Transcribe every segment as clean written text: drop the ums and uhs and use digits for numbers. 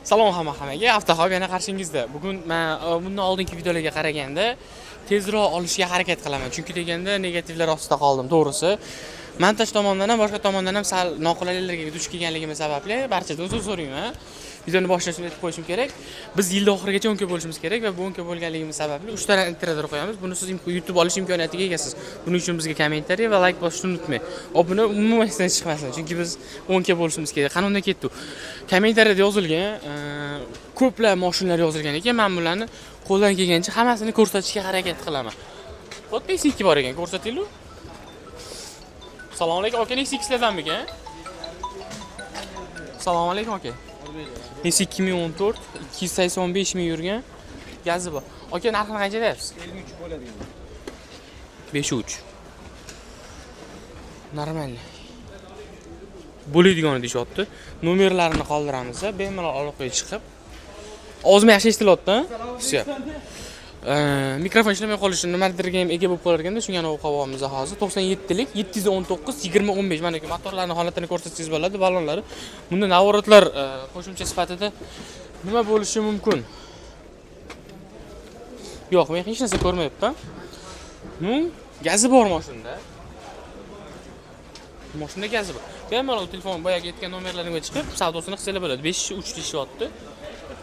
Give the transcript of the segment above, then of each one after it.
Salom hammaga, Avtohab yana qarshingizda. Bugun men bundan oldingi videolarga qaraganda tezroq olishga harakat qilaman. Chunki deganda negativlar ostida qoldim, to'g'risi. Montaj tomonidan ham, boshqa tomondan ham sal noqulayliklarga duch kelganligim sababli barchadan uzr so'rayman. Videoni boshlashni aytib qo'yishim kerak. Biz yil oxirigacha 10 bo'lishimiz kerak va bu 10 bo'lganligimiz sababli 3 ta interator qo'yamiz. Buni siz YouTube olish imkoniyatiga egasiz. Buning uchun bizga kommentariy va like bosishni unutmang. Obuna umuman esdan chiqmasin, chunki biz 10 bo'lishimiz kerak. Qanday ketdi? Kommentariyada yozilgan, ko'plab mashinalar yozilgan ekan. Men bularni qo'ldan kelgancha hammasini ko'rsatishga harakat qilaman. Xuddi Nexus bor ekan, ko'rsatinglar. Assalomu alaykum aka, Nexus sizlardanmi ekan? Assalomu alaykum aka. Nexus 2014 285 ming yurgan. Gazi bor. Aka, narxini qancha deyapsiz? 53 bo'ladi. 53. Normal. Bo'ladigan deyapti. Nomerlarini qoldiramiz, bemalol aloqaga chiqib. Ovozim yaxshi eshitilyapti, Все. Mikrofon ishlamay qolishi nimadirga ham ega bo'lib qolar ekanda, shunga o'qib qo'yamiz hozir. 97 lik 719 2015 mana shu motorlarning holatini ko'rsatsangiz bo'ladi, ballonlari. Bunda navorotlar qo'shimcha sifatida nima bo'lishi mumkin? Yo'q, men hech narsa ko'rmayapman. Gazi bor mashinada. Mashinada gazi bor. Bemalol telefon boyaga aytgan nomerlarga chiqib, savdosini qilsalar bo'ladi. 5-3 deyishyapti.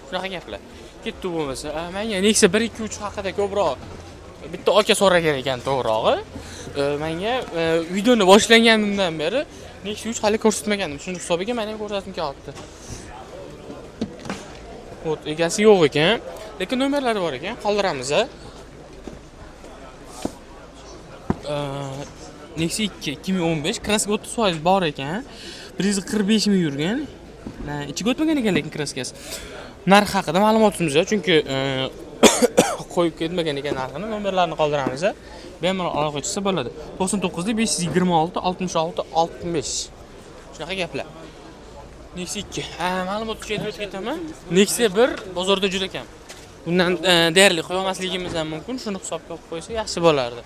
Shunaqa gaplar. Ketdi bo'lmasa. Menga Nexus 1 2 3 haqida ko'proq bitta aka so'ragan ekan, to'g'rirog'i. Menga videoni boshlanganimdan beri Nexus 3 hali ko'rsatmagandim. Shuning hisobiga meni ham ko'rsatib kelyapti. Xo'p, egasi yo'q ekan, lekin nomerlari bor ekan. Qoldiramiz. Nexus 2 2015 kraska 30% bor ekan. 145 ming yurgan. Ichiga o'tmagan ekan lekin kraskasi. Narx haqida ma'lumotimiz yo'q, chunki qo'yib ketmagan ekan narxini. Nomerlarni qoldiramiz. Bemalol aloqa qilsa bo'ladi. 99 526 66 65. Shunaqa gaplar. Nexus 2. Ma'lumot uchun aytib ketaman. Nexus 1 bozorda juda kam. Bundan deyarli qo'ya olmasligimiz ham mumkin. Shuni hisobga olib qo'ysa yaxshi bo'lardi.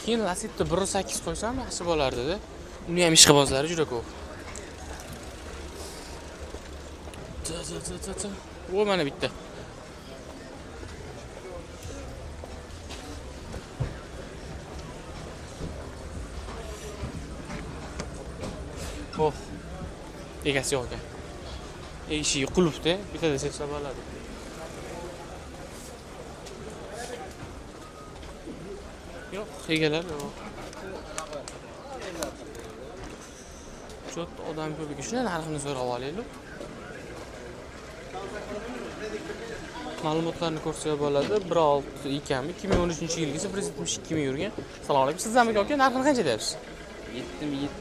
Keyin Lacetti 1.8 qo'ysam yaxshi bo'lardi-da. Uni ham ishqibozlari juda ko'p. Bu mana bitta. Oh. Egasi yo'q ekan. Eshigi qulfda, bitta seksa bo'ladi. Yo'q, egalar yo'q. Chot odam ko'pligi shuna narxini so'rab olaylik. Ma'lumotlarni ko'rsak bo'ladi. 1.6 ekanmi? 2013-yilgisi 172 ming yurgan. Assalomu alaykum. Sizlarmi aka? Narxini qancha deyapsiz? 7700.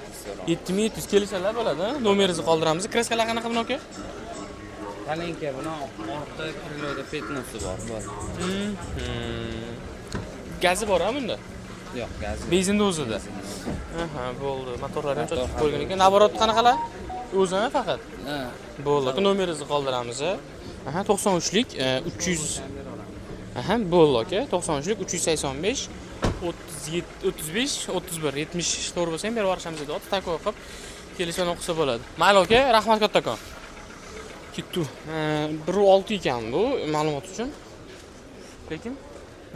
7700 kelishlar bo'ladi. Nomeringizni qoldiramiz. Kreskalar qanaqa buni aka? Qalinka buni ortda kriloda petnosi bor. Gazi bormi bunda? Yo'q, gazi. Benzinda o'zida. Bo'ldi. Motorlar ham chotib qo'ygan ekan. Naborot qanaqalar? O'zini faqat. Ha. Bo'ldi. Nomeringizni qoldiramiz. 93lik 300. Bo'ldi aka. 93lik 385 37 35 31 70 to'g'ri bo'lsa ham berib yuborishamiz edi. Tako qilib kelishini o'qisa bo'ladi. Mayli aka, rahmat kattakon. Ketdi. 1.6 ekan bu ma'lumot uchun. Lekin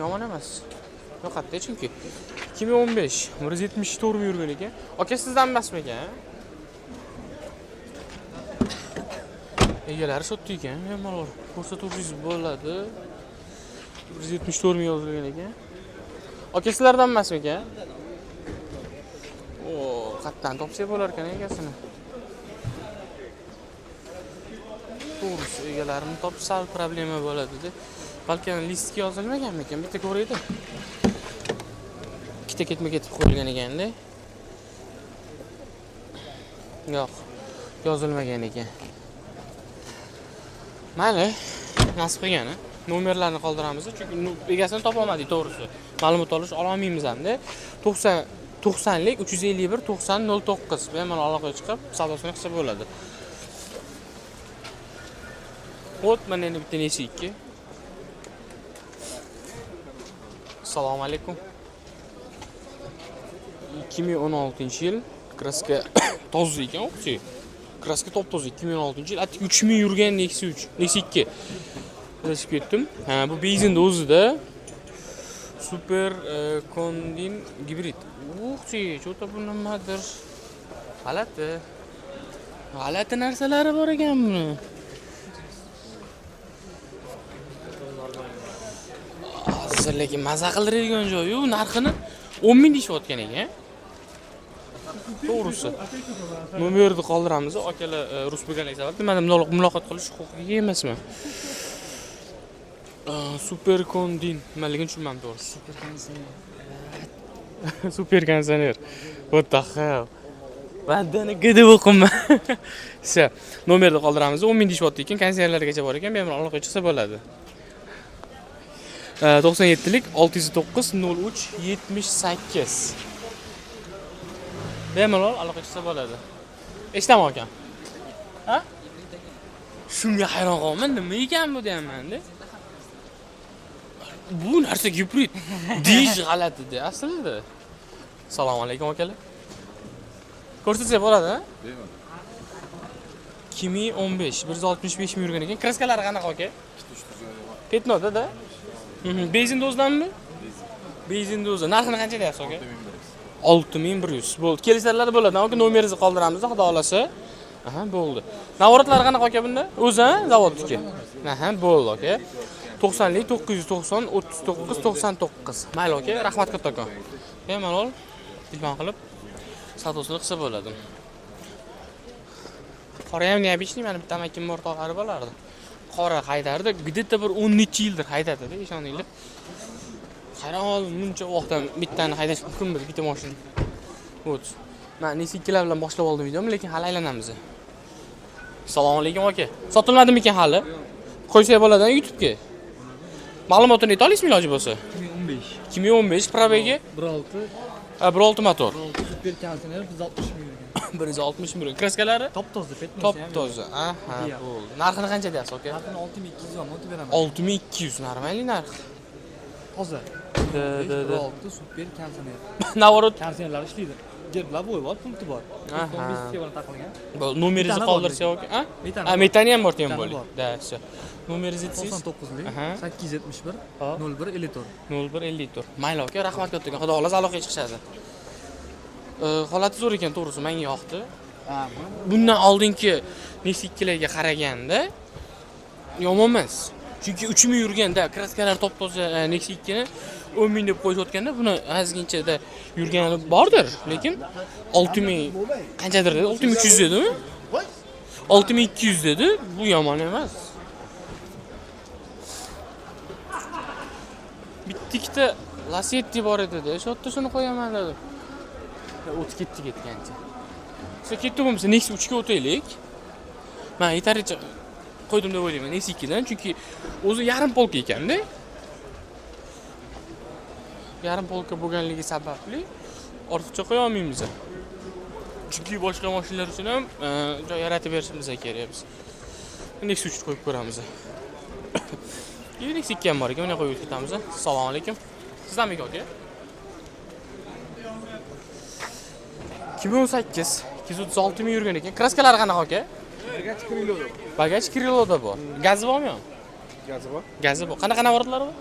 yomon emas. Yo'qotdi chunki 2015 174 ming yurgan ekan. Aka sizdan emasmi ekan? Egalari sotdi ekan, bemalol ko'rsatuvsiz bo'ladi. 174 ming yozilgan ekan. Aka sizlardan emasmi ekan? Qatdan topsa bo'lar ekan egasini. To'g'risi, egalarini topish sal problema bo'ladi-da. Balki listga yozilmaganmi ekan? Bitta ko'raydi. Ikkita ketma-ketib qo'yilgan ekan-da. Yo'q, yozilmagan ekan. Mayli, nasib qilgani. Nomerlarni qoldiramiz, chunki egasini topa olmadik, to'g'risi. Ma'lumot olish olmaymiz ham-da. 90 lik 351 90 09 bemalol aloqaga chiqib, savdosini qilsa bo'ladi. Xo'p, mana endi bitta Nexus 2. Assalomu alaykum. 2016-yil kraska toza ekan, o'xshi. Kraska top toza 2016-yil. Attik 3000 yurgan Nexi 3. Nexi 2. Adashib ketdim. Ha, bu benzinda o'zida. Super kondin gibrid. Uxchi, cho'ta bu nimadir? G'alati narsalari bor ekan buni. Hozir lekin maza qildiradigan joyi-yu, narxini 10 ming deyishayotgan ekan. To'g'risi. Nomerni qoldiramiz. Akalar rus bo'lganlik sababli men muloqot qilish huquqiga emasman. Super kondin. Nimaligini tushunmadim to'g'risi. Super konditsioner. Super konditsioner. What the hell? Bandani gidi o'qima. Sha, nomerni qoldiramiz. 10 ming deyishyapti ekan, konditsionerlargacha bor ekan, bemalol aloqa chiqsa bo'ladi. 97lik 609 03 78. Bemalol aloqa chiqsa bo'ladi. Eshitaman ekan. Ha? Shunga hayron qolman, nima ekan bu deyapman-da. Bu narsa gibrid. Deyish g'alati-da aslida. Assalomu alaykum akalar. Ko'rsatsa bo'ladi, ha? Deyman. 2015 165 ming yurgan ekan. Kraskalari qanaqa aka? Petnoda-da. Benzin dozdanmi? Benzin doza. Narxini qancha deyapsiz aka? 6100. Bo'ldi. Kelishlarlar bo'ladi. Aka nomeringizni qoldiramiz, xudo xolasa. Aha, bo'ldi. Navoratlari qanaqa aka bunda? O'zi, zavodniki. Aha, bo'ldi aka. 90lik 990 39 99. Mayli aka, rahmat kattakon. Bemalol telefon qilib savdosini qilsa bo'ladi. Qora ham neobычный, mana bitta amakim bor tog'ari bo'lardi. Qora haydardi, где-то bir 10 necha yildir haydadi-da, ishoninglar. Hayron, buncha vaqtdan bittani haydash mumkinmi, bitta mashina. O't. Men Nexi 2lar bilan boshlab oldim videomni, lekin hali aylanamiz. Assalomu alaykum aka. Sotilmadimi ekan hali? Qo'ysak bo'ladi-ku YouTube'ga. Ma'lumotini ayta olasizmi iloji bo'lsa? 2015. 2015 probegi 16. 1.6 motor. Super konditsioner 160 ming yurgan. 160 ming. Kraskalari? Top toza, petnosi Top ham. toza. Aha, bo'ldi. Narxini qancha deyapsiz aka? Narxini 6200 so'm o'tib beraman. 6200 normalniy narx. Toza. Da. 16 super konditsioner. Navorot. Konditsionerlar ishlaydi. Gerblar bo'yi bor, pulti bor. Aha. 15 ga taqilgan. Bo'ldi, nomeringizni Metani bor qoldirsak aka. Ha? Metani Ha, bor. metani ham bor tem Metani bo'ling. bor. Da, shu. Nomeringizni aytsangiz? 99lik Aha. 871 Ha. 0154. 0154. Mayli aka, rahmat kattakon. Xudo xolasa aloqaga chiqishadi. Holati zo'r ekan, to'g'risi menga yoqdi. Bundan oldingi Nexi 2larga qaraganda yomon emas. Chunki 3000 yurganda kraskalar top toza Nexi 2 ni 10 ming deb qo'yishayotganda buni azginchada yurgani bordir, lekin 6000 qanchadir dedi? 6300 dedimi? 6200 dedi. Bu yomon emas. Bittikda Lasetti bor edi-da. Shu yerda shuni qo'yaman dedim. O'tib ketgancha. Shu ketdi bo'lmasa Nexi 3 ga o'taylik. Men yetarlicha qo'ydim deb o'ylayman Nexi 2 dan, chunki o'zi yarim polka ekanda. Yarim polka bo'lganligi sababli ortiqcha qo'ya olmaymiz. Chunki boshqa mashinalar uchun ham joy yaratib berishimiz kerak biz. Nexi 3 qo'yib ko'ramiz. Nexi 2 ham bor ekan, uni qo'yib ketamiz. Assalomu alaykum. Sizdanmi aka? 2018 236 ming yurgan ekan. Kraskalari qanaqa aka? Bagaj Krilo. Bagaj Kriloda bor. Gazi bormi? Gazi bor. Gazi bor. Qanaqa navoratlari bor?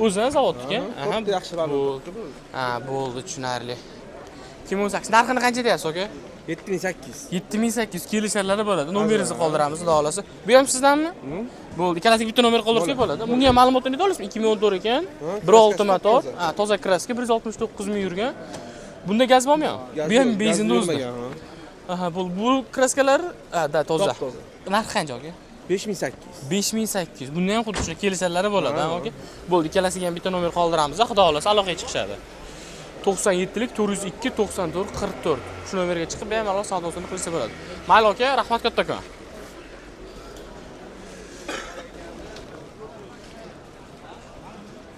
O'zidan zavodniki. Aha, yaxshilar bo'ldi. Ha, bo'ldi, tushunarli. 2018 narxini qancha deyapsiz aka? 7800. 7800 kelisharlari bo'ladi. Nomeringizni qoldiramiz, xudo xolasa. Bu ham sizdanmi? Bo'ldi. Ikkalasiga bitta nomer qoldirsak bo'ladi. Bunga ham ma'lumotni ayta olasizmi? 2014 ekan. 1.6 motor. Ha, toza kraska 169 ming yurgan. Bunda gaz bormi? Bu ham benzinda o'zida. Aha, bu kraskalar, da toza. Narxi qancha aka? 5800. 5800. Bunda ham xuddi shunday kelisharlari bo'ladi, ha aka. Bo'ldi, ikkalasiga ham bitta nomer qoldiramiz, xudo xolasa aloqaga chiqishadi. 97lik 402 94 44. Shu nomerga chiqib bemalol savdosini qilsa bo'ladi. Mayli aka, rahmat kattakon.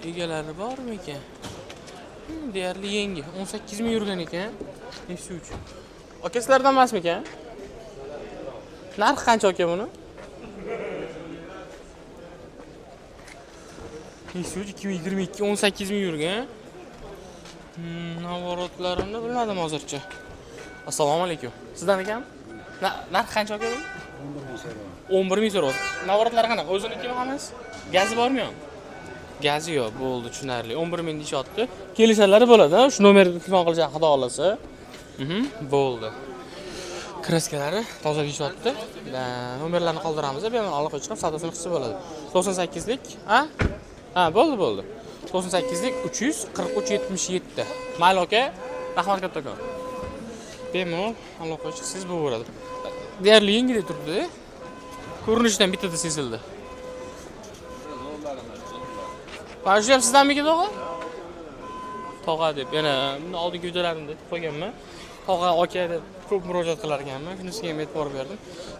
Egalari bormi ekan? Deyarli yangi. 18 ming yurgan ekan. Nexi 3. Aka sizlardan emasmi ekan? Narxi qancha aka buni? Nexi 3 2022 18 ming yurgan. Navorotlarini bilmadim hozircha. Assalomu alaykum. Sizdan ekan? Narx qancha aka? 11 ming so'rayapti. Navoratlari qanaqa? O'ziniki hammasi? Gazi bormi yo'q? Gazi yo'q, bo'ldi, tushunarli. 11 ming deyapti. Kelishlarlari bo'ladi, shu nomerga telefon qilishga xudo xolasa. Bo'ldi. Kraskalari toza deyapti. Nomerlarni qoldiramiz, bemalol olib chiqib savdosini qilsa bo'ladi. 98lik, ha? Ha, bo'ldi. 98lik 34377. Mayli aka, rahmat kattakon. Bemalol aloqa qilsangiz bo'laveradi. Deyarli yengil turibdi. Ko'rinishdan bittada sezildi. Mana shu ham sizdanmiki tog'a? Tog'a deb yana oldingi videolarimda qo'yganman. Tog'a aka deb ko'p murojaat qilar ekanman. Shunisiga ham e'tibor berdim.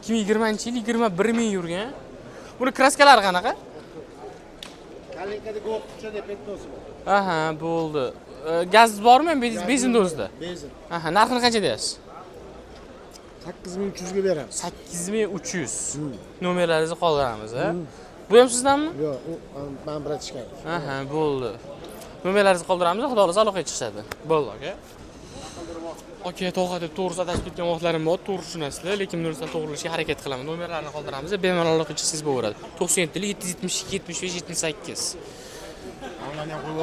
2020-yil 21 ming yurgan. Buni kraskalari qanaqa? Kalinkada go'qcha deb aytmoqchi bor. Aha, bo'ldi. Gaz bormi, benzinda o'zida? Benzin. Aha, narxini qancha deysiz? 8300 ga beramiz. 8300. Nomerlaringizni qoldiramiz, ha? Bu ham sizdanmi? Yo'q, men bratishkan. Aha, bo'ldi. Nomerlaringizni qoldiramiz, xudo xolasa aloqaga chiqishadi. Bo'ldi, aka. Aka, to'g'ri deb to'g'ri adashib ketgan vaqtlarim bor, to'g'ri tushunasizlar, lekin bundan to'g'rilashga harakat qilaman. Nomerlarni qoldiramiz, bemalol aloqa chiqsangiz bo'laveradi. 97 772 75 78.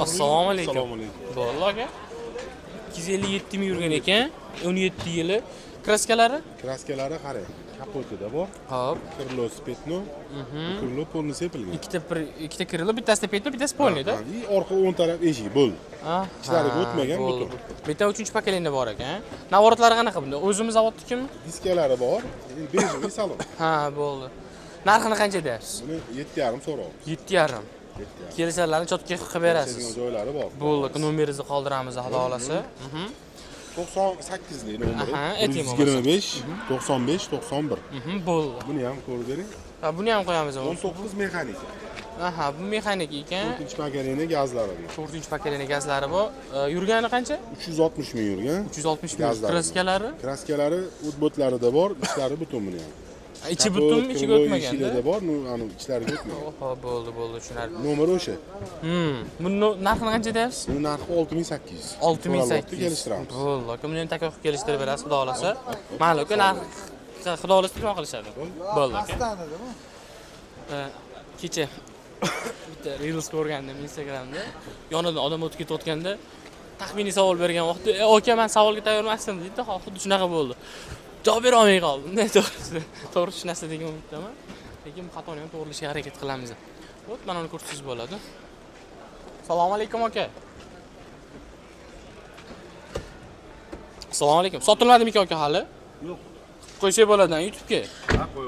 Assalomu alaykum. Bo'ldi, aka. 257 ming yurgan ekan, 17 yili. Kraskalari? Kraskalari qarang, kapotida bor. Hop. Krilo spetno, krilo polni sepilgan. Ikkita krilo, bittasida petno, bittasi polnida. Orqa o'ng taraf eshik bo'ldi. Ichlariga o'tmagan butun. Bitta 3-chi paketlenda bor ekan. Navorotlari qanaqa bunda? O'zimiz zavodnikimi? Diskalari bor. Bejli salon. Ha, bo'ldi. Narxini qancha deyapsiz? Buni 7,5 so'rayapmiz. 7,5. Kelishlarni chotga qilib berasiz. Joylari bor. Bo'ldi, nomeringizni qoldiramiz, xudo xolasa. 98lik nomeri. Aha, ayting 125 95 91. Bo'ldi. Buni ham ko'rib bering. Ha, buni ham qo'yamiz. 19 mexanik. Aha, bu mexanik ekan. 4-pakelini gazlari bor. 4-pakelini gazlari bor. Yurgani qancha? 360 ming yurgan. 360 ming. Kraskalari? Kraskalari o'tbotlarida bor, ichlari butun buni ham. Ichi butunmi, ichiga o'tmagan. Ichida bor, ani ichlariga o'tmagan. Oho, bo'ldi, tushunarli. Nomer o'sha. Buni narxini qancha deyapsiz? Buni narxi 6800. 6800. Kelishtiramiz. Bo'ldi, aka, buni ham taka qilib kelishtirib berasiz, xudo xolasa. Mayli, aka, narx xudo xolasa nima qilishadi? Bo'ldi, aka. Kecha bitta reels ko'rgandim Instagramda. Yonidan odam o'tib ketayotganda taxminiy savol bergan vaqtda, "Aka, men savolga tayyor emasdim" dedi. Xuddi shunaqa bo'ldi. Javob bera olmay qoldim. To'g'ri tushunasiz degan umiddaman. Lekin xatoni ham to'g'rilashga harakat qilamiz. Xo'p, mana uni ko'rsangiz bo'ladi. Assalomu alaykum aka. Assalomu alaykum. Sotilmadimi aka hali? Yo'q. Qo'ysa bo'ladi YouTube'ga.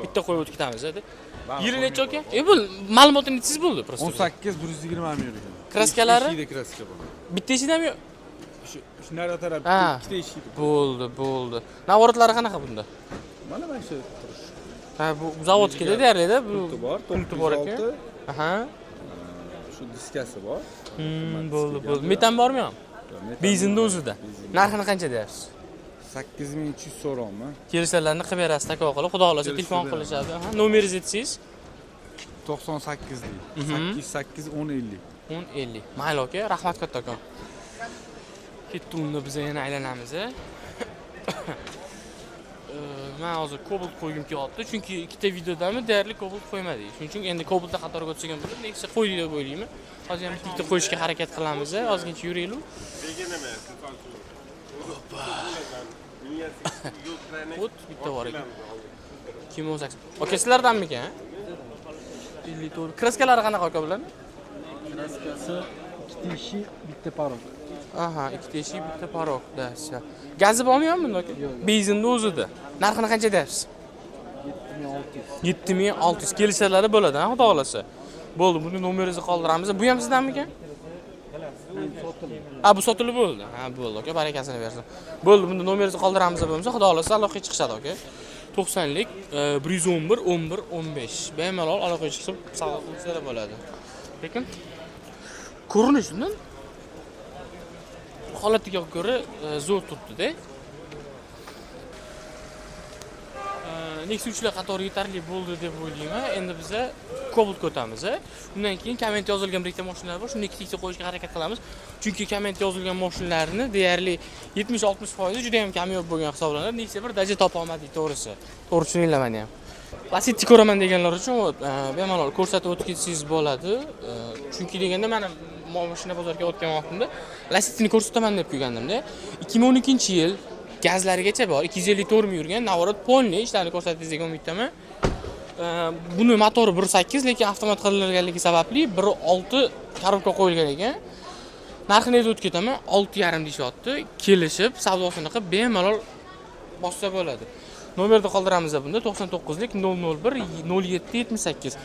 Bitta qo'yib o'tib ketamiz, dedi. Yili necha aka? Bu ma'lumotni aytsangiz bo'ldi, prosta. 18 120 ming yurgan. Kraskalari? Ikkita kraska bor. Bitta eshikdami yo'q? Shu naryoq tarafda Ha. ikkita eshik. Bo'ldi. Navorotlari qanaqa bunda? Mana shu. Ha, bu zavodkida deyarli-da, bu Pulti bor, pulti bor ekan. 906. Aha. Shu diskasi bor. Bo'ldi. Metan bormi yo'q? Benzinda o'zida. Narxini qancha deyapsiz? 8300 so'rayman. Kelishlarni qilib berasiz, taka qilib, xudo xolasa telefon qilishadi. Aha, nomeringizni aytsangiz? 98 lik. 88 1050. 1050. Mayli aka, rahmat kattakon. Ketdi unda biz yana aylanamiz. Men hozir Cobalt qo'ygim kelyapti, chunki ikkita videodami deyarli Cobalt qo'ymadik. Shuning uchun endi Cobaltda qatoriga o'tsak ham bo'ladi, lekin qo'ydik deb o'ylayman. Hozir ham bitta qo'yishga harakat qilamiz, ozgincha yuraylik. O't bitta bor ekan. 2018. Aka, sizlardanmikan? 54. Kraskalari qanaqa aka bular? Kraskasi ikkita eshik, bitta parok. Aha, ikkita eshik, bitta parok dasa. Gazi bormi yo'qmi bunda aka? Benzinda o'zida. Narxini qancha deyapsiz? 7600. 7600 kelishlarlari bo'ladi, ha, xudo xolasa. Bo'ldi, buni nomeringizni qoldiramiz. Bu ham sizdanmikan? Ha, bu sotilib bo'ldi. Ha, bo'ldi aka, barakasini bersin. Bo'ldi, bunda nomeringizni qoldiramiz bo'lmasa, xudo xolasa aloqaga chiqishadi aka. 90lik 111 11 15. Bemalol aloqaga chiqib savol qilsa bo'ladi. Lekin ko'rinishidan holatiga ko'ra zo'r turibdi-da. Nexia qatori yetarli bo'ldi deb o'ylayman. Endi biz Cobalt'ga o'tamiz. Undan keyin komment yozilgan birikta mashinalar bor. Shuni ikkita qo'yishga harakat qilamiz. Chunki komment yozilgan mashinalarni deyarli 70-60% juda ham kamyob bo'lgan hisoblanadi. Nexia bir daja topa olmadik, to'g'risi. To'g'ri tushuninglar meni ham. Lacetti ko'raman deganlar uchun bemalol ko'rsatib o'tib ketsangiz bo'ladi. Chunki deganda mana mashina bozorga o'tgan vaqtimda Lacetti'ni ko'rsataman deb qo'ygandim-da. 2012-yil gazlarigacha bor, 254 ming yurgan, navorot polni ishlarni ko'rsatdingiz degan umiddaman. Buni motori 1.8, lekin avtomat qilinganligi sababli 1.6 korobka qo'yilgan ekan. Narxini aytib ketaman, 6.5 deyapti. Kelishib, savdosini qilib bemalol bossa bo'ladi. Nomerni qoldiramiz bunda 99lik 001 0778.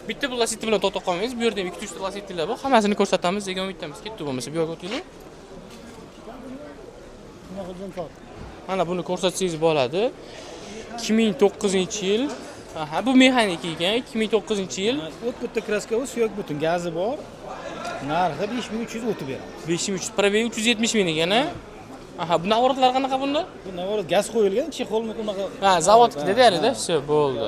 Bitta bu Lacetti bilan to'xtab qolmaymiz. Bu yerda 2-3 ta Lacettilar bor. Hammasini ko'rsatamiz degan umiddamiz. Ketdi bo'lmasa bu yoqqa o'tinglar. Mana buni ko'rsatsangiz bo'ladi. 2009-yil. Aha, bu mexanik ekan. 2009-yil. O't bitta kraska bor, suyak butun, gazi bor. Narxi 5300 o'tib beramiz. 5300, probegi 370 ming ekan, a? Aha, bu navorotlar qanaqa bunda? Bu navorat gaz qo'yilgan, chexolmi unaqa. Ha, zavodnikida deyarli-da, все, bo'ldi.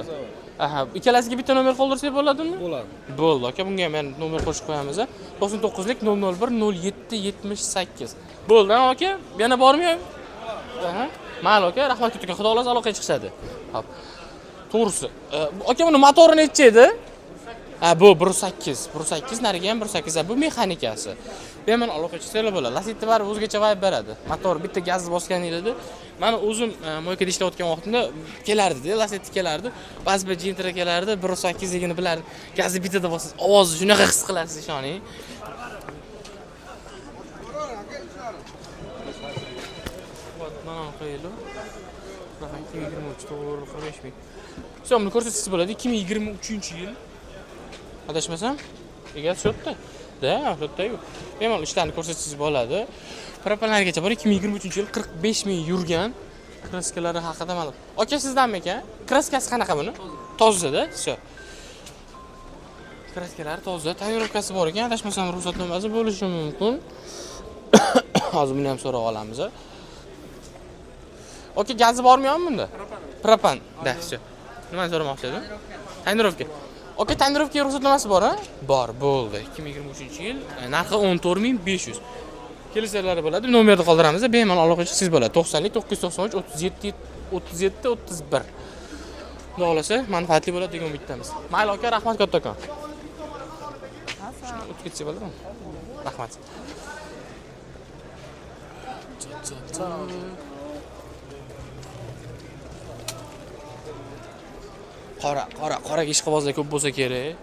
Aha, ikkalasiga bitta nomer qoldirsak bo'ladimi? Bo'ladi. Bo'ldi, aka, bunga ham nomer qo'shib qo'yamiz. 99lik 001 0778. Bo'ldi, aka? Yana bormi? Aha. Mayli, aka, rahmat ketgan. Xudo xolasa aloqaga chiqishadi. Xo'p. To'g'risi. Aka, buni motori necha edi? Ha, bu 1.8. 1.8 nariga ham 1.8. Bu mexanikasi. Bemalol aloqa chiqsanglar bo'ladi. Lacetti bari o'zgacha vibe beradi. Motor bitta gazni bosganinglarda, mana o'zim moykada ishlayotgan vaqtimda kelardi-da, Lacetti kelardi. Ba'zi bir Gentra kelardi, 1.8 ligini bilardi. Gazni bittada bossiz, ovozni shunaqa his qilasiz, ishoning. Mana qo'yildi. 2023 to'g'ri 45 ming. So'mni ko'rsatsangiz bo'ladi. 2023-yil. Adashmasam, egasi sotdi. Da, sotdi-yu. Bemalol ishlarni ko'rsatsangiz bo'ladi. Propanlargacha bor, 2023-yil 45 ming yurgan. Kraskalari haqida ma'lum. Aka, sizdanmi ekan? Kraskasi qanaqa buni? Toza-da, sho. Kraskalari toza, tayyorlovkasi bor ekan. Adashmasam, ruxsatnomasi bo'lishi mumkin. Hozir buni ham so'rab olamiz. Aka, gazi bormi yo'qmi bunda? Propan. Da, sho. Nimani so'ramoqchi edim? Tayyorlovka. Aka, tayyorlovka ruxsatnomasi bor, ha? Bor, bo'ldi. 2023-yil, narxi 14500. Kelishlarlari bo'ladi. Nomerni qoldiramiz, bemalol aloqa qilsangiz bo'ladi. 90lik 993 37 37 31. Xudo xolasa, manfaatli bo'ladi degan umiddamiz. Mayli aka, rahmat kattakon. Shuni o'tib ketsa bo'ladimi? Rahmat. Qora ishqibozlar ko'p bo'lsa kerak.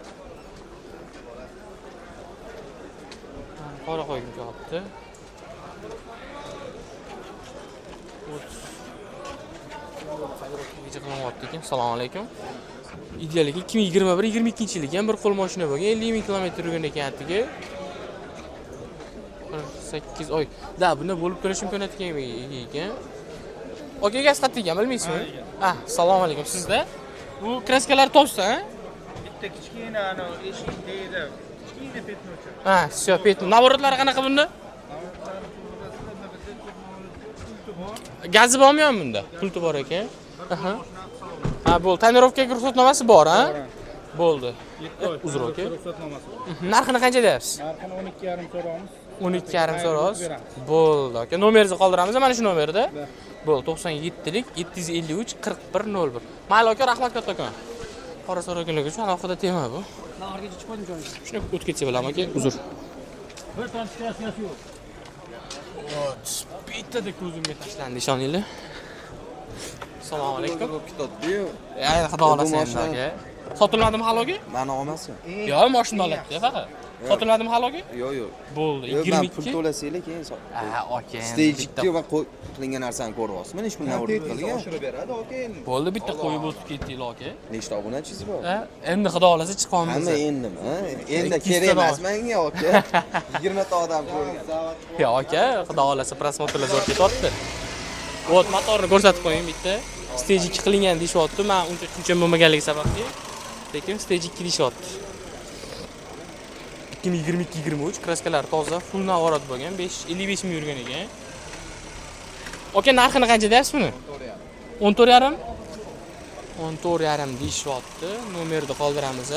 Qora qo'yib qo'yapti. Assalomu alaykum. Ideallik 2021-22 yil ekan, bir qo'l mashina bo'lgan, 50 ming kilometr yurgan ekan atiga. 8 oy. Da, bunda bo'lib turish imkoniyati ekan. Aka, gaz qattiq ekan, bilmaysizmi? Ah, assalomu alaykum. Sizda? Bu kraskalar to'g'risi, ha? Bitta kichkina eshik deydi. Kichkina petnocha. Ha, все, petno. Navorotlari qanaqa bunda? Gazi bormi yo'qmi bunda? Pulti bor ekan. Aha. Ha, bo'ldi. Tonirovkaga ruxsatnomasi bor, ha? Bo'ldi. Uzr aka. Ruxsatnomasi. Narxini qancha deyapsiz? Narxini 12.5 so'ramiz. 12.5 so'ramiz. Bo'ldi aka. Nomeringizni qoldiramiz, mana shu nomerda. Bo'ldi, 97lik 753 4101. Mayli aka, rahmat kattakon. Qora so'raganlar uchun alohida tema bu. Narxga chiqib qoldim joyingiz. Shuni o'tib ketsa bo'ladimi aka? Uzr. Bir ton kraskasi yo'q. Bittada ko'zimga tashlandi, ishoninglar. Assalomu alaykum. Kitobdi-yu. Xudo xolasa aka. Sotilmadimi haloga? Mani olmasmi? Yo'q, mashina oladi faqat. Sotilmadimi haloga? Yo'q, yo'q. Bo'ldi, Yo'q, men 22. pul to'lasanglar keyin sot. Ha, aka. Stejikka va qilingan narsani ko'ryapsiz. Mana ish bilan urib qilgan. Oshirib beradi, aka endi. Bo'ldi, bitta qo'yib o'tib ketdinglar aka. Nechta obunachingiz bor? Ha, endi xudo xolasa chiqamiz. Hamma endimi? Endi kerak emas menga aka. 20 ta odam ko'rgan. Yo'q aka, xudo xolasa prosmotrlar zo'r ketyapti. Vot, motorni ko'rsatib qo'ying bitta. Stage 2 qilingan deyapti. Men uncha tushuncham bo'lmaganligi sababli, lekin stage 2 deyapti. 2022-23 kraskalar toza, full navorat bo'lgan, 55 ming yurgan ekan. Aka, narxini qancha deyapsiz buni? 14.5. 14,5 deyishyapti. Nomerni qoldiramiz.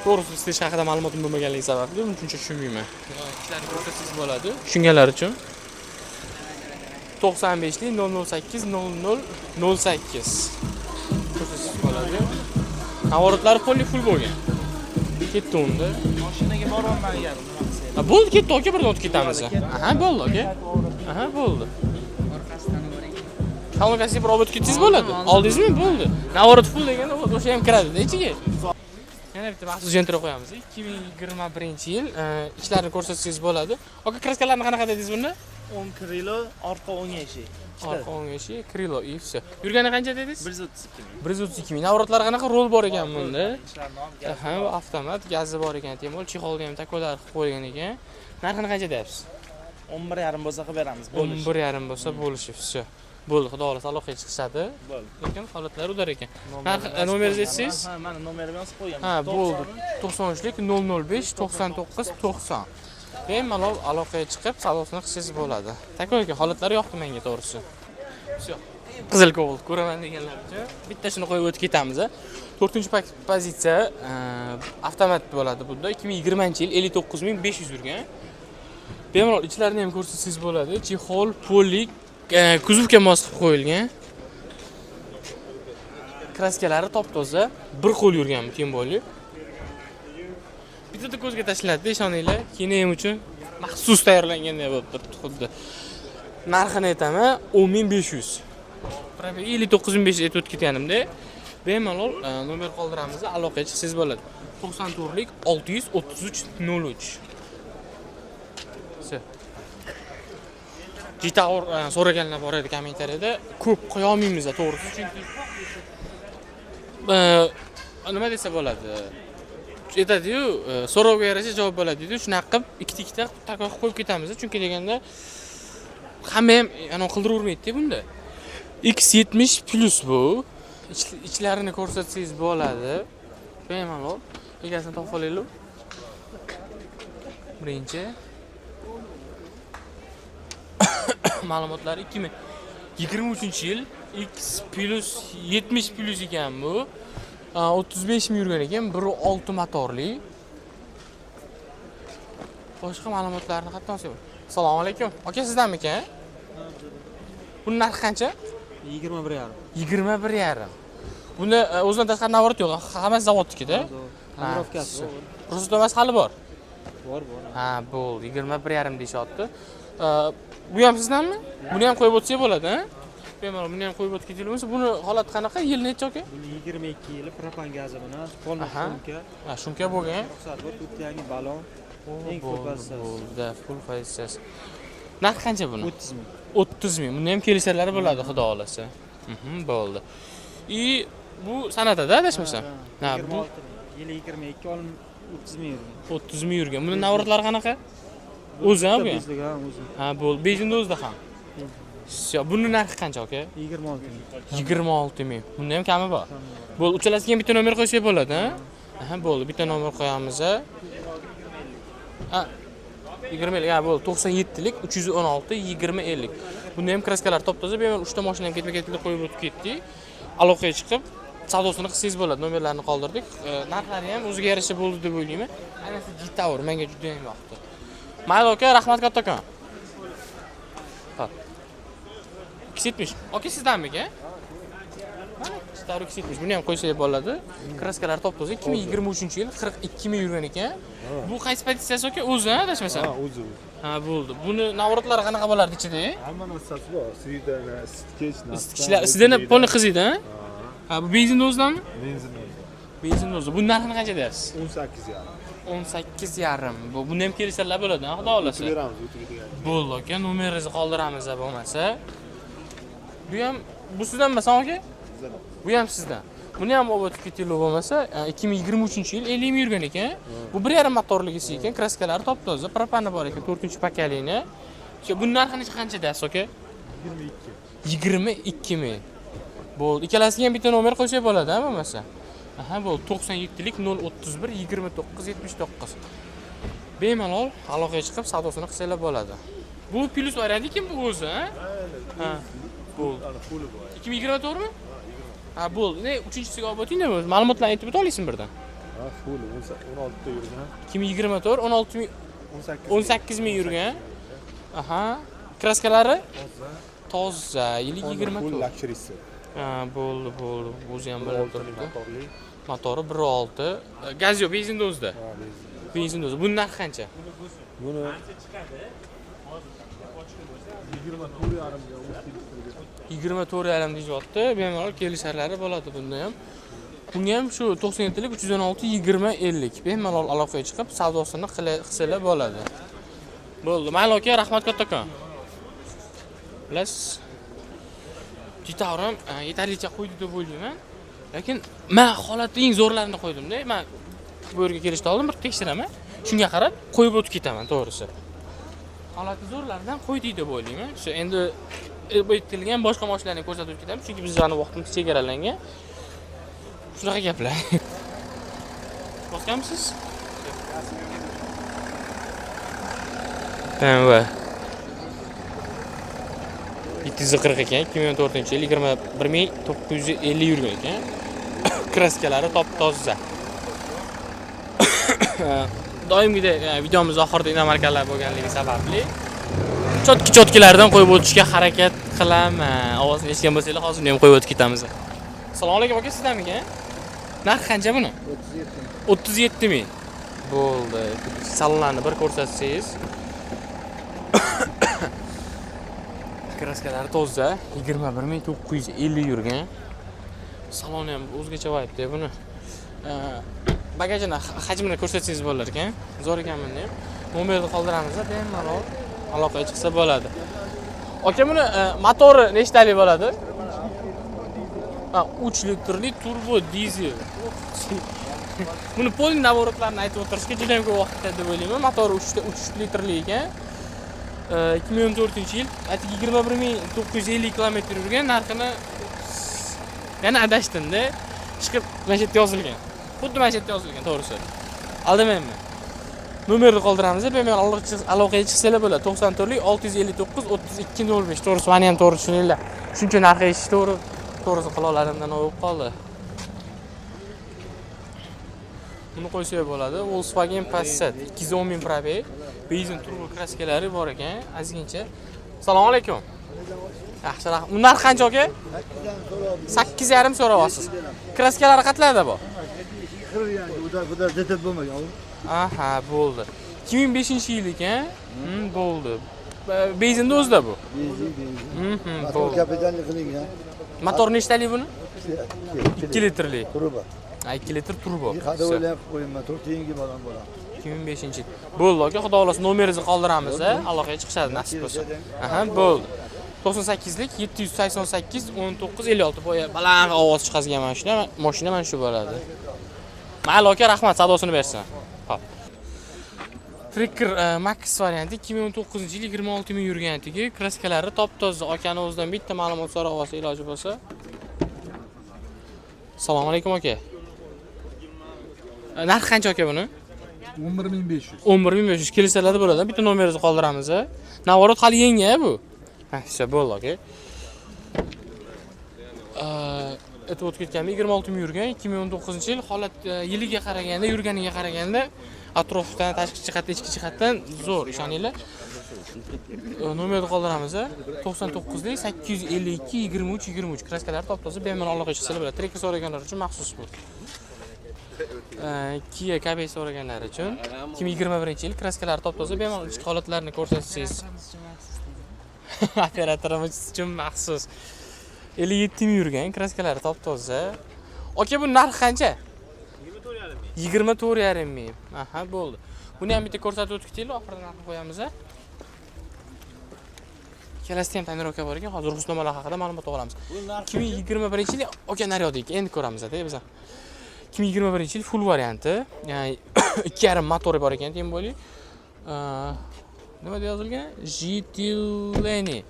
To'g'risi istish haqida ma'lumotim bo'lmaganligi sababli uni shuncha tushunmayman. Ishlarni ko'rsatsangiz bo'ladi. Tushunganlar uchun 95 008 0008 ko'rsatsangiz bo'ladi. Navoratlari poli full bo'lgan. Ketdi unda. Mashinaga borolman yarim. Bo'ldi, ketdi aka, birdan o'tib ketamiz. Aha, bo'ldi aka. Aha, bo'ldi. Kalmakasi bir obod ketsangiz bo'ladi. Oldingizmi? Bo'ldi. Navorat full deganda o'sha ham kiradi ichiga. Yana bitta maxsus jo'ntirib qo'yamiz. 2021-yil ishlarni ko'rsatsangiz bo'ladi. Aka, kraskalarni qanaqa dedingiz bunda? 10 krilo, orqa 10 eshik. Orqa 10 eshik, krilo и все. Yurgani qancha dedingiz? 132 ming. 132 ming. Navoratlar qanaqa rol bor ekan bunda? Ishlarni olib Aha, avtomat, gazi bor ekan, temol, chexolda ham takolar qilib qo'ygan ekan. Narxini qancha deyapsiz? 11,5 bo'lsa qilib beramiz. Bo'lish. 11,5 bo'lsa bo'lishi, все. Bo'ldi, xudo xolasa aloqaga chiqishadi. Bo'ldi. Lekin holatlari udar ekan. Nomeringizni aytsangiz? Ha, mana nomerni yozib qo'yganman. Ha, bo'ldi. 93lik 005 99 90. Bemalol aloqaga chiqib, savdosini qilsangiz bo'ladi. Tako'yga holatlari yoqdi menga to'g'risi. Все. Qizil Cobalt ko'raman deganlar uchun bitta shuni qo'yib o'tib ketamiz. 4-pozitsiya avtomat bo'ladi bunda. 2020-yil 59500 yurgan. Bemalol ichlarini ham ko'rsatsangiz bo'ladi. Chexol, polik, kuzovga mos qilib qo'yilgan. Kraskalari top-toza, bir qo'l yurgan tем более. Bitta ko'zga tashlanadi, ishoninglar. Keyin uchun maxsus tayyorlanganday bo'lib turibdi xuddi. Narxini aytaman, 10500. 59500 aytib ketganimda, bemalol nomer qoldiramiz, aloqaga chiqsangiz bo'ladi. 94lik 633 03. Jitaur so'raganlar bor edi kommentariyada. Ko'p qo'ya olmaymiz, to'g'risi, chunki nima desa bo'ladi? Aytadi-yu, so'rovga yarasha javob bo'ladi deydi. Shunaqa qilib ikkita takoy qo'yib ketamiz, chunki deganda hamma ham ana qildirvermaydi bunda. X70 plus bu. Ichlarini ko'rsatsangiz bo'ladi. Bemalol egasini topib olaylik. Birinchi ma'lumotlar 2023-yil X plus 70 plus ekan bu. 35 ming yurgan ekan, 1.6 motorli. Boshqa ma'lumotlarni qatdan olsak. Assalomu alaykum. Aka, sizdanmi-kan? Buning narxi qancha? 21,5. 21,5. Bunda o'zidan tashqari navorat yo'q, hammasi zavodnikida. Tamirovkasi. Ruxsatnomasi hali bor. Bor. Ha, bo'ldi. 21,5 deyapti. Bu ham sizdanmi? Buni ham qo'yib o'tsak bo'ladi, ha? Bemalol buni ham qo'yib o'tib ketilmasa, buni holati qanaqa? Yil necha aka? Buni 22 yili propan gazi bilan, polni shumka. Ha, shumka bo'lgan. Ruxsat bor, yangi balon. Eng ko'p pozitsiyasi. Bo'ldi, full pozitsiyasi. Narxi qancha buni? 30 ming. 30 ming. Buni ham kelishlari bo'ladi, xudo xolasa. Bo'ldi. Bu san'atada adashmasam. Ha, bu yili 22 olim 30 ming yurgan. 30 ming yurgan. Buni navratlari qanaqa? O'zi ham bu. O'zi. Ha, bo'ldi. Bezinda o'zida ham. Buni narxi qancha aka? 26 ming. 26 ming. Bunda ham kami bor. Bo'ldi, uchalasiga ham bitta nomer qo'ysak bo'ladi, ha? Aha, bo'ldi. Bitta nomer qo'yamiz. Ha. 20 ha, bo'ldi. 97lik 316 2050. Bunda ham kraskalar top-toza, bemalol 3 ta mashina ham ketma-ketlikda qo'yib o'tib ketdik. Aloqaga chiqib, savdosini qilsangiz bo'ladi. Nomerlarni qoldirdik. Narxlari ham o'ziga yarasha bo'ldi deb o'ylayman. Ayniqsa Jitaur menga juda ham yoqdi. Mayli aka, rahmat kattakon. X70. Aka, sizdanmi-kan? Jitaur X70. Buni ham qo'ysak bo'ladi. Kraskalar top-toza. 2023-yil 42 ming yurgan ekan. Bu qaysi pozitsiyasi aka? O'zi, ha, adashmasam. Ha, o'zi. Ha, bo'ldi. Buni navratlari qanaqa bo'lardi ichida? Hamma narsasi bor. Svidana, isitgich, Isitgichlar, sizdan poni qiziydi, ha? Ha, bu benzinda o'zidanmi? Benzin. Benzinda o'zi. Buning narxini qancha deyapsiz? 18,5. 18,5. Buni ham kelishlarlar bo'ladi, ha, xudo xolasa. Beramiz, o'tib ketgan. Bo'ldi aka, nomeringizni qoldiramiz bo'lmasa. Bu ham bu sizdanmi, aka? Sizdan. Bu ham sizdan. Buni ham olib o'tib ketinglar bo'lmasa, 2023-yil 50 ming yurgan ekan. Bu 1.5 motorligisi ekan, kraskalari top-toza, propani bor ekan, 4-pokoleniya. Buning narxini qancha deyapsiz aka? 22 ming. Bo'ldi. Ikkalasiga ham bitta nomer qo'ysak bo'ladi, ha, bo'lmasa. Aha, bo'ldi. 97lik 031 29 79. Bemalol aloqaga chiqib savdosini qilsanglar bo'ladi. Bu plus variant ekan bu o'zi, ha? Ha. Bo'ldi. 2020 to'g'rimi? Ha, bo'ldi. Ne, uchinchisiga olib o'ting-da, ma'lumotlarni aytib o'ta olasizmi birdan? Ha, full 16 ta yurgan. 2024 16 ming 18 ming yurgan. Aha. Kraskalari? Toza, yili Full 24. luxurysi. Ha, bo'ldi. O'zi ham bilinib turibdi. Motorli. Motori 1.6. Gaz yo'q, benzinda o'zida. Ha, benzin. Benzinda o'zi. Buning narxi qancha? Buni 24,5 deyapti. Bemalol kelisharlari bo'ladi bunda ham. Bunga ham shu 97lik 316 20 50. Bemalol aloqaga chiqib savdosini qilsalar bo'ladi. Bo'ldi. Mayli aka, rahmat kattakon. Plus Jitavram yetarlicha qo'ydi deb o'ylayman. Lekin men holatni eng zo'rlarini qo'ydim-da. Men bu yerga kelishda oldin bir tekshiraman. Shunga qarab qo'yib o'tib ketaman, to'g'risi. Holatni zo'rlaridan qo'ydik deb o'ylayman. Shu endi aytilgan boshqa mashinalarni ko'rsatib ketamiz, chunki bizning vaqtimiz chegaralangan. Shunaqa gaplar. Bosganmisiz? Tamam. 740 ekan, 2004-yil 21950 yurgan ekan. Kraskalari top-toza. Doimgidek videomiz oxirida inomarkalar bo'lganligi sababli chotki-chotkilardan qo'yib o'tishga harakat qilaman. Ovozini eshitgan bo'lsangiz, hozir ham qo'yib o'tib ketamiz. Assalomu alaykum aka, sizdanmi? Narxi qancha buni? 37 ming. Bo'ldi. Salonlarni bir ko'rsatsangiz. Kraskalari toza, 21950 yurgan. Saloni ham o'zgacha vibe-da buni. Bagajini hajmini ko'rsatsangiz bo'lar ekan. Zo'r ekan bunda ham. Nomerni qoldiramiz, bemalol aloqaga chiqsa bo'ladi. Aka, buni motori nechtalik bo'ladi? 3 litrli turbo dizel. Buni polni navorotlarni aytib o'tirishga juda ham ko'p vaqt ketadi deb o'ylayman. Motori 3 litrli ekan. 2014-yil 21950 km yurgan, narxini yana adashdim-da. Chiqib mana shu yerda yozilgan. Xuddi mana shu yerda yozilgan, to'g'risi. Aldamayman. Nomerni qoldiramiz, bemalol aloqaga chiqsanglar bo'ladi. 94lik 659 3205. To'g'risi, meni ham to'g'ri tushuninglar. Shuncha narxga eshitish to'g'risi qilolarimdan o'yib qoldi. Buni qo'ysak bo'ladi. Volkswagen Passat 210 ming probeg, benzin turbo kraskalari bor ekan, ozgincha. Assalomu alaykum. Yaxshi, rahmat. Bu narx qancha aka? 8,5 so'rayapsiz. Kraskalari qatlarda bor? Aha, bo'ldi. 2005-yil ekan. Bo'ldi. Benzinda o'zida bu. Benzin. Motor kapitalni qilingan. Motor nechtalik buni? 2 litrli. Turbo. 2 litr turbo. Hada o'ylab qo'yaman, 4-yilga baland bo'ladi. 2005-yil. Bo'ldi aka, xudo xolasa nomeringizni qoldiramiz, aloqaga chiqishadi nasib bo'lsa. Aha, bo'ldi. 98lik 788 19 56 boya baland ovoz chiqazgan mashina mana shu bo'ladi. Mayli aka, rahmat, sadosini bersin. Xo'p. Tracker Max varianti 2019-yil 26 ming yurgan tigi, kraskalari top-toza. Akani o'zidan bitta ma'lumot so'rab olsa iloji bo'lsa. Assalomu alaykum aka. Narxi qancha aka buni? 11500. 11500 kelsalarda bo'ladi. Bitta nomeringizni qoldiramiz. Navorot hali yangi bu. Ha, shu bo'ldi aka. Aytib o'tib ketganmi, 26 ming yurgan, 2019-yil. Holat yiliga qaraganda, yurganiga qaraganda atrofdan, tashqi jihatdan, ichki jihatdan zo'r, ishoninglar. Nomerni qoldiramiz. 99lik 852 23 23 kraskalar top-toza, bemalol aloqaga chiqsalar bo'ladi. Tracker so'raganlar uchun maxsus bu. Kia Kabey so'raganlar uchun 2021-yil kraskalar top-toza, bemalol ichki holatlarini ko'rsatsangiz. Operatorimiz uchun maxsus. 57 ming yurgan, kraskalari top-toza. Aka, bu narxi qancha? 24,5 ming. Aha, bo'ldi. Buni ham bitta ko'rsatib o'tib ketaylik, oxirida narxni qo'yamiz. Kelasida ham tonirovka bor ekan, hozir ruxsatnomalar haqida ma'lumot olamiz. 2021-yil aka naryodik, endi ko'ramiz-da biz. 2021-yil full varianti, ya'ni 2,5 motori bor ekan, tem bo'ling. Nima deb yozilgan? Jitileni.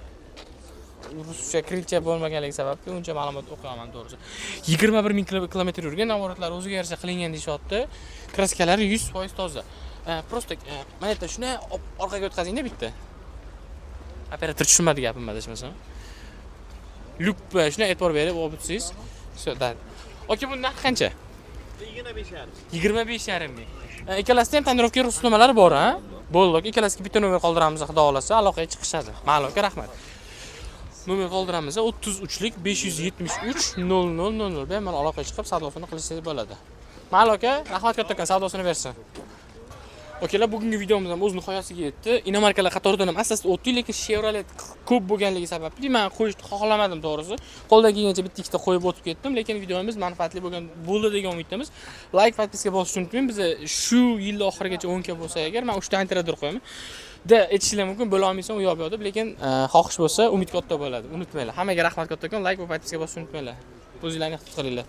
Ruscha kircha bo'lmaganligi sababli uncha ma'lumot o'qiyaman to'g'risi. 21 ming kilometr yurgan, navorotlar o'ziga yarasha qilingan deyapti. Kraskalari 100% toza. Prosta mana yerda shuni orqaga o'tkazingda bitta. Operator tushunmadi gapimni adashmasam. Lyuk shuni e'tibor berib o'tsangiz, Все, да. Aka, bu narx qancha? 25,5 ming. Ikkalasida ham tonirovka ruxsatnomalari bor, ha? Bo'ldi, aka, ikkalasiga bitta nomer qoldiramiz, xudo xolasa, aloqaga chiqishadi. Ma'lum, aka, rahmat. Nomer qoldiramiz, 33lik 573 0000. Bemalol aloqaga chiqib savdosini qilishingiz bo'ladi. Ma'lum, aka, rahmat kattakon, savdosini bersin. Okalar, bugungi videomiz ham o'z nihoyasiga yetdi. Inomarkalar qatoridan ham asosida o'tdi, lekin Chevrolet ko'p bo'lganligi sababli men qo'yishni xohlamadim, to'g'risi. Qo'ldan kelgancha bitta ikkita qo'yib o'tib ketdim, lekin videomiz manfaatli bo'ldi degan umiddamiz. Like, podpiska bosishni unutmang. Biz shu yil oxirigacha 10 ga bo'lsa agar men 3 ta antiradir qo'yaman. Aytishingiz mumkin, bo'la olmaysan u yo'q deb, lekin xohish bo'lsa umid katta bo'ladi. Unutmanglar. Hammaga rahmat kattakon, like va podpiska bosishni unutmanglar. O'zingizlarni ehtiyot qilinglar.